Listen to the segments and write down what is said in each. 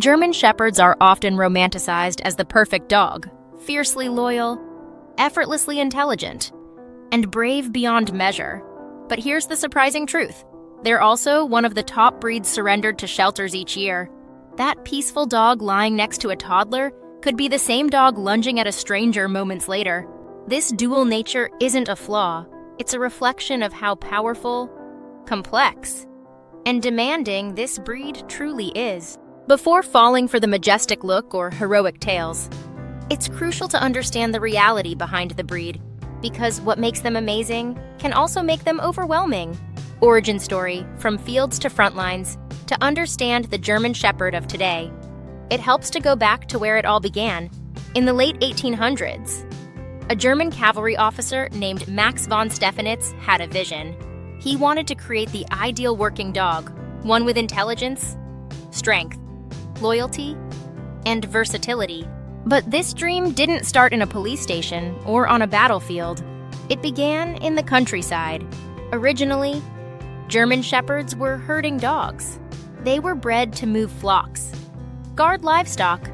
German Shepherds are often romanticized as the perfect dog, fiercely loyal, effortlessly intelligent, and brave beyond measure. But here's the surprising truth. They're also one of the top breeds surrendered to shelters each year. That peaceful dog lying next to a toddler could be the same dog lunging at a stranger moments later. This dual nature isn't a flaw. It's a reflection of how powerful, complex, and demanding this breed truly is. Before falling for the majestic look or heroic tales, it's crucial to understand the reality behind the breed, because what makes them amazing can also make them overwhelming. Origin story, from fields to frontlines, to understand the German Shepherd of today. It helps to go back to where it all began, in the late 1800s. A German cavalry officer named Max von Stephanitz had a vision. He wanted to create the ideal working dog, one with intelligence, strength, loyalty, and versatility. But this dream didn't start in a police station or on a battlefield. It began in the countryside. Originally, German Shepherds were herding dogs. They were bred to move flocks, guard livestock,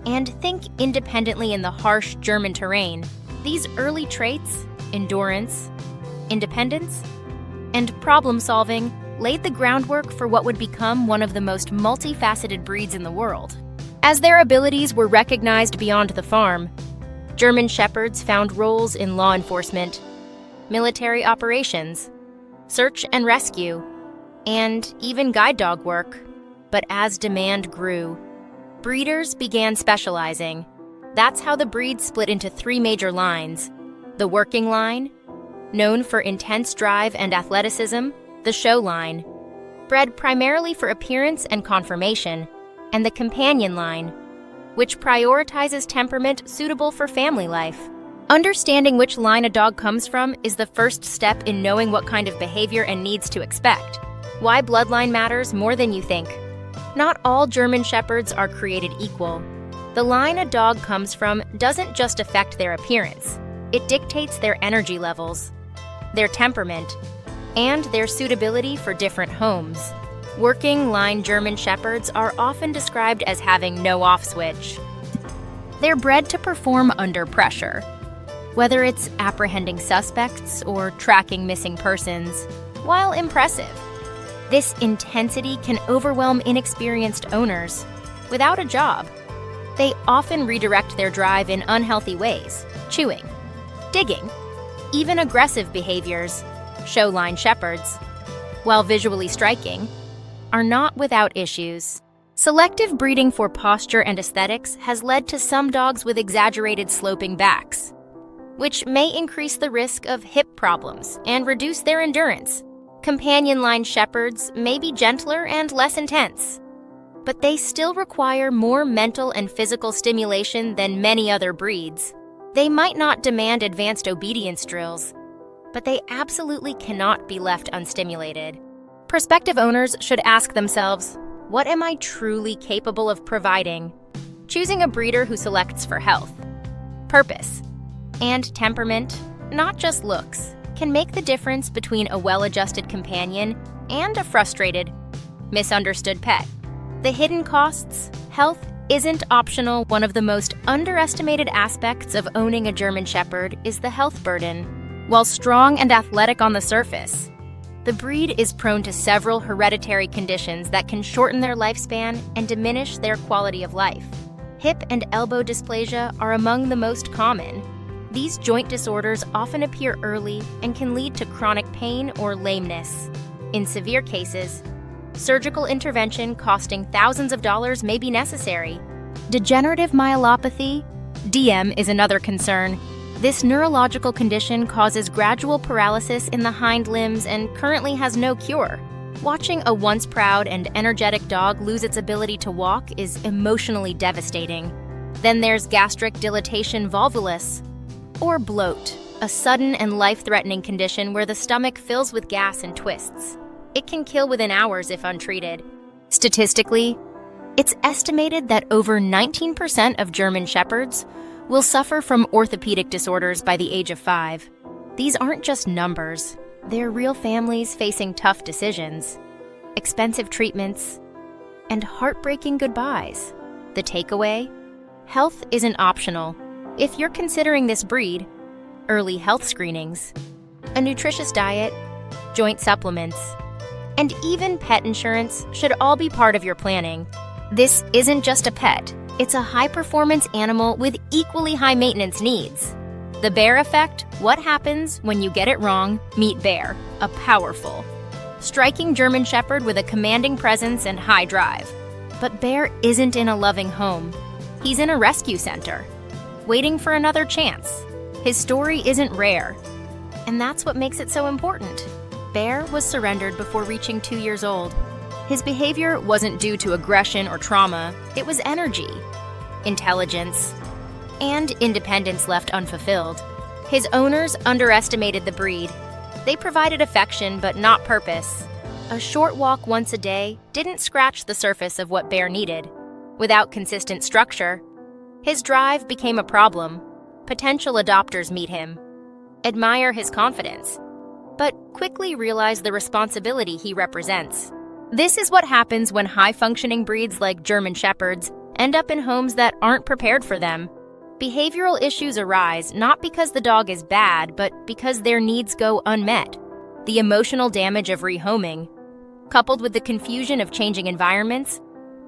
and think independently in the harsh German terrain. These early traits, endurance, independence, and problem-solving, laid the groundwork for what would become one of the most multifaceted breeds in the world. As their abilities were recognized beyond the farm, German Shepherds found roles in law enforcement, military operations, search and rescue, and even guide dog work. But as demand grew, breeders began specializing. That's how the breed split into three major lines: the working line, known for intense drive and athleticism; the show line, bred primarily for appearance and conformation; and the companion line, which prioritizes temperament suitable for family life. Understanding which line a dog comes from is the first step in knowing what kind of behavior and needs to expect. Why bloodline matters more than you think. Not all German Shepherds are created equal. The line a dog comes from doesn't just affect their appearance. It dictates their energy levels, their temperament, and their suitability for different homes. Working line German Shepherds are often described as having no off switch. They're bred to perform under pressure, whether it's apprehending suspects or tracking missing persons. While impressive, this intensity can overwhelm inexperienced owners. Without a job, they often redirect their drive in unhealthy ways: chewing, digging, even aggressive behaviors. Showline Shepherds, while visually striking, are not without issues. Selective breeding for posture and aesthetics has led to some dogs with exaggerated sloping backs, which may increase the risk of hip problems and reduce their endurance. Companion line Shepherds may be gentler and less intense, but they still require more mental and physical stimulation than many other breeds. They might not demand advanced obedience drills, but they absolutely cannot be left unstimulated. Prospective owners should ask themselves, what am I truly capable of providing? Choosing a breeder who selects for health, purpose, and temperament, not just looks, can make the difference between a well-adjusted companion and a frustrated, misunderstood pet. The hidden costs: health isn't optional. One of the most underestimated aspects of owning a German Shepherd is the health burden. While strong and athletic on the surface, the breed is prone to several hereditary conditions that can shorten their lifespan and diminish their quality of life. Hip and elbow dysplasia are among the most common. These joint disorders often appear early and can lead to chronic pain or lameness. In severe cases, surgical intervention costing thousands of dollars may be necessary. Degenerative myelopathy, DM, is another concern. This neurological condition causes gradual paralysis in the hind limbs and currently has no cure. Watching a once proud and energetic dog lose its ability to walk is emotionally devastating. Then there's gastric dilatation volvulus, or bloat, a sudden and life-threatening condition where the stomach fills with gas and twists. It can kill within hours if untreated. Statistically, it's estimated that over 19% of German Shepherds will suffer from orthopedic disorders by the age of 5. These aren't just numbers. They're real families facing tough decisions, expensive treatments, and heartbreaking goodbyes. The takeaway? Health isn't optional. If you're considering this breed, early health screenings, a nutritious diet, joint supplements, and even pet insurance should all be part of your planning. This isn't just a pet, it's a high-performance animal with equally high maintenance needs. The Bear Effect: what happens when you get it wrong? Meet Bear, a powerful, striking German Shepherd with a commanding presence and high drive. But Bear isn't in a loving home. He's in a rescue center, waiting for another chance. His story isn't rare, and that's what makes it so important. Bear was surrendered before reaching 2 years old. His behavior wasn't due to aggression or trauma, it was energy, intelligence, and independence left unfulfilled. His owners underestimated the breed. They provided affection, but not purpose. A short walk once a day didn't scratch the surface of what Bear needed. Without consistent structure, his drive became a problem. Potential adopters meet him, admire his confidence, but quickly realize the responsibility he represents. This is what happens when high-functioning breeds like German Shepherds end up in homes that aren't prepared for them. Behavioral issues arise not because the dog is bad, but because their needs go unmet. The emotional damage of rehoming, coupled with the confusion of changing environments,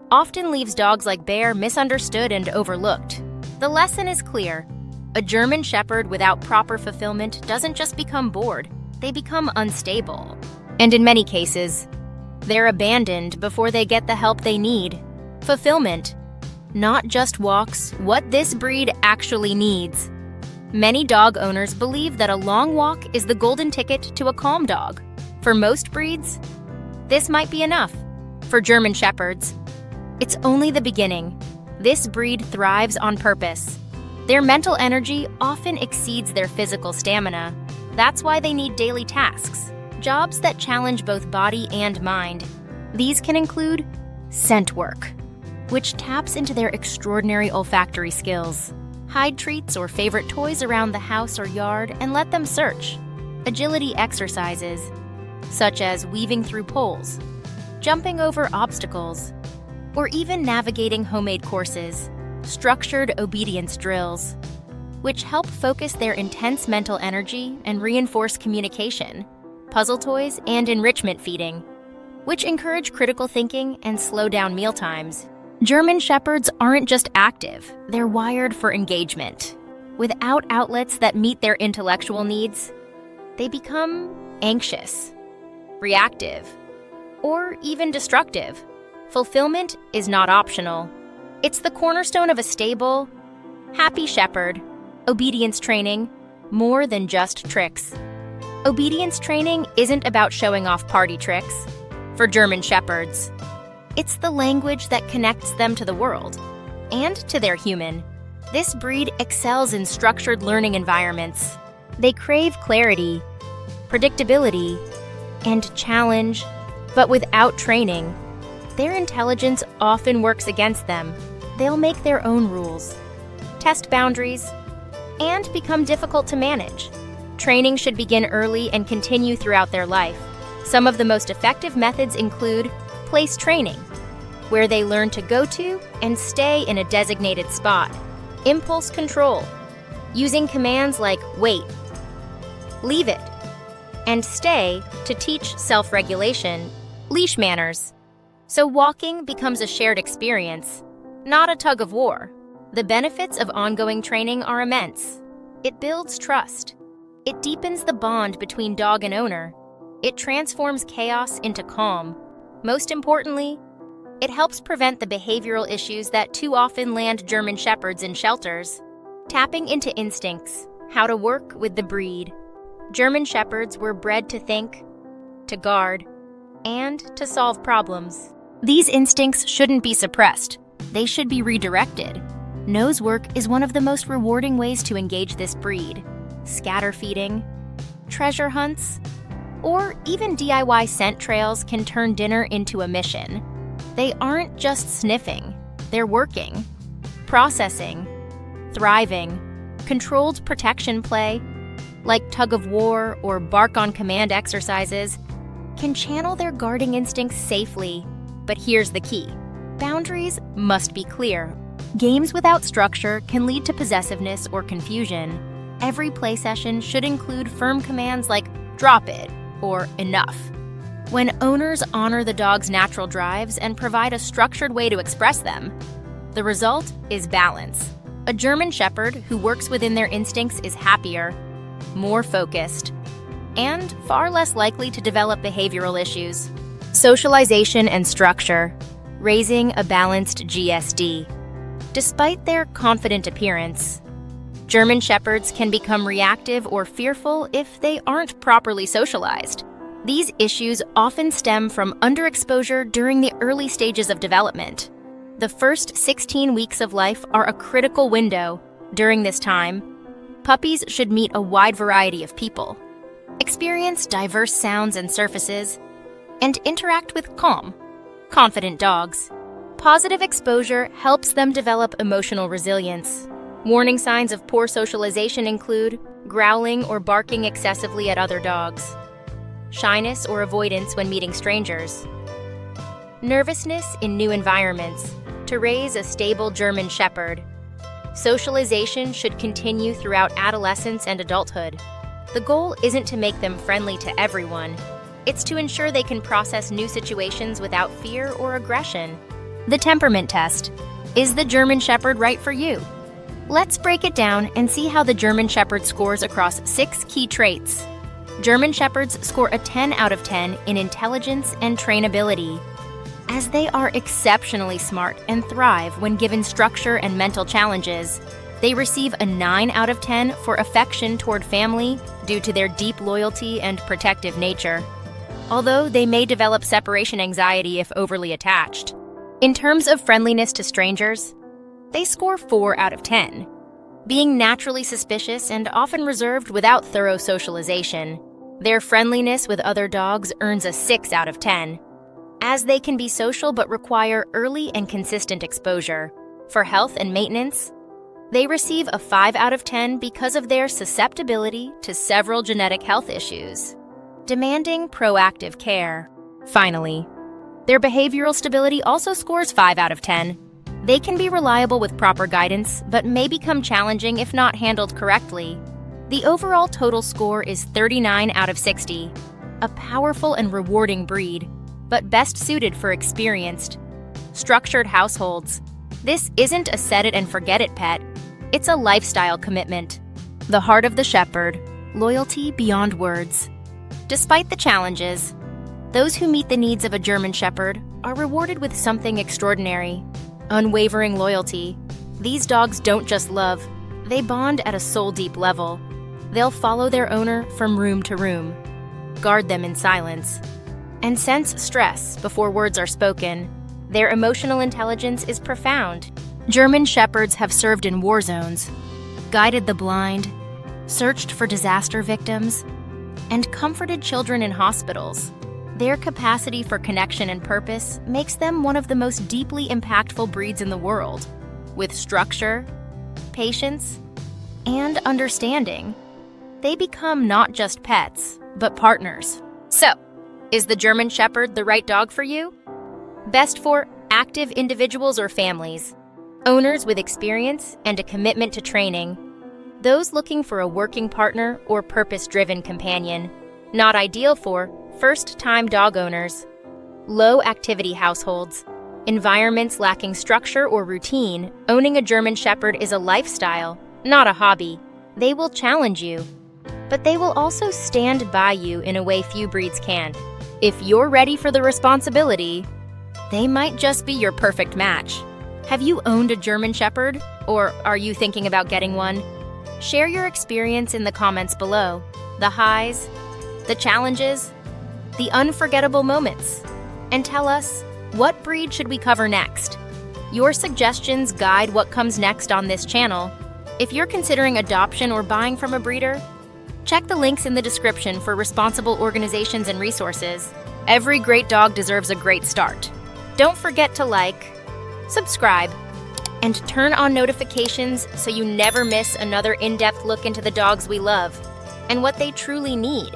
often leaves dogs like Bear misunderstood and overlooked. The lesson is clear. A German Shepherd without proper fulfillment doesn't just become bored, they become unstable. And in many cases, they're abandoned before they get the help they need. Fulfillment, not just walks, what this breed actually needs. Many dog owners believe that a long walk is the golden ticket to a calm dog. For most breeds, this might be enough. For German Shepherds, it's only the beginning. This breed thrives on purpose. Their mental energy often exceeds their physical stamina. That's why they need daily tasks, jobs that challenge both body and mind. These can include scent work, which taps into their extraordinary olfactory skills. Hide treats or favorite toys around the house or yard and let them search. Agility exercises, such as weaving through poles, jumping over obstacles, or even navigating homemade courses. Structured obedience drills, which help focus their intense mental energy and reinforce communication. Puzzle toys and enrichment feeding, which encourage critical thinking and slow down meal times. German Shepherds aren't just active, they're wired for engagement. Without outlets that meet their intellectual needs, they become anxious, reactive, or even destructive. Fulfillment is not optional. It's the cornerstone of a stable, happy shepherd. Obedience training, more than just tricks. Obedience training isn't about showing off party tricks. For German Shepherds, it's the language that connects them to the world and to their human. This breed excels in structured learning environments. They crave clarity, predictability, and challenge, but without training, their intelligence often works against them. They'll make their own rules, test boundaries, and become difficult to manage. Training should begin early and continue throughout their life. Some of the most effective methods include place training, where they learn to go to and stay in a designated spot. Impulse control, using commands like wait, leave it, and stay to teach self-regulation. Leash manners, so walking becomes a shared experience, not a tug of war. The benefits of ongoing training are immense. It builds trust. It deepens the bond between dog and owner. It transforms chaos into calm. Most importantly, it helps prevent the behavioral issues that too often land German Shepherds in shelters. Tapping into instincts, how to work with the breed. German Shepherds were bred to think, to guard, and to solve problems. These instincts shouldn't be suppressed. They should be redirected. Nose work is one of the most rewarding ways to engage this breed. Scatter feeding, treasure hunts, or even DIY scent trails can turn dinner into a mission. They aren't just sniffing, they're working, processing, thriving. Controlled protection play, like tug of war or bark on command exercises, can channel their guarding instincts safely. But here's the key. boundaries must be clear. Games without structure can lead to possessiveness or confusion. Every play session should include firm commands like "drop it" or "enough." When owners honor the dog's natural drives and provide a structured way to express them, the result is balance. A German Shepherd who works within their instincts is happier, more focused, and far less likely to develop behavioral issues. Socialization and structure, raising a balanced GSD. Despite their confident appearance, German Shepherds can become reactive or fearful if they aren't properly socialized. These issues often stem from underexposure during the early stages of development. The first 16 weeks of life are a critical window. During this time, puppies should meet a wide variety of people, experience diverse sounds and surfaces, and interact with calm, confident dogs. Positive exposure helps them develop emotional resilience. Warning signs of poor socialization include growling or barking excessively at other dogs, shyness or avoidance when meeting strangers, nervousness in new environments. To raise a stable German Shepherd, socialization should continue throughout adolescence and adulthood. The goal isn't to make them friendly to everyone. It's to ensure they can process new situations without fear or aggression. The temperament test. Is the German Shepherd right for you? Let's break it down and see how the German Shepherd scores across 6 key traits. German Shepherds score a 10 out of 10 in intelligence and trainability. As they are exceptionally smart and thrive when given structure and mental challenges, they receive a 9 out of 10 for affection toward family due to their deep loyalty and protective nature, although they may develop separation anxiety if overly attached. In terms of friendliness to strangers, they score 4 out of 10. Being naturally suspicious and often reserved without thorough socialization, their friendliness with other dogs earns a 6 out of 10. As they can be social but require early and consistent exposure. For health and maintenance, they receive a 5 out of 10 because of their susceptibility to several genetic health issues, demanding proactive care. Finally, their behavioral stability also scores 5 out of 10. They can be reliable with proper guidance, but may become challenging if not handled correctly. The overall total score is 39 out of 60, a powerful and rewarding breed, but best suited for experienced, structured households. This isn't a set-it-and-forget-it pet. It's a lifestyle commitment. The heart of the Shepherd, loyalty beyond words. Despite the challenges, those who meet the needs of a German Shepherd are rewarded with something extraordinary: unwavering loyalty. These dogs don't just love, they bond at a soul-deep level. They'll follow their owner from room to room, guard them in silence, and sense stress before words are spoken. Their emotional intelligence is profound. German Shepherds have served in war zones, guided the blind, searched for disaster victims, and comforted children in hospitals. Their capacity for connection and purpose makes them one of the most deeply impactful breeds in the world. With structure, patience, and understanding, they become not just pets, but partners. So, is the German Shepherd the right dog for you? Best for active individuals or families, owners with experience and a commitment to training, those looking for a working partner or purpose-driven companion. Not ideal for first-time dog owners, low-activity households, environments lacking structure or routine. Owning a German Shepherd is a lifestyle, not a hobby. They will challenge you, but they will also stand by you in a way few breeds can. If you're ready for the responsibility, they might just be your perfect match. Have you owned a German Shepherd, or are you thinking about getting one? Share your experience in the comments below. The highs, the challenges, the unforgettable moments, and tell us, what breed should we cover next? Your suggestions guide what comes next on this channel. If you're considering adoption or buying from a breeder, check the links in the description for responsible organizations and resources. Every great dog deserves a great start. Don't forget to like, subscribe, and turn on notifications so you never miss another in-depth look into the dogs we love and what they truly need.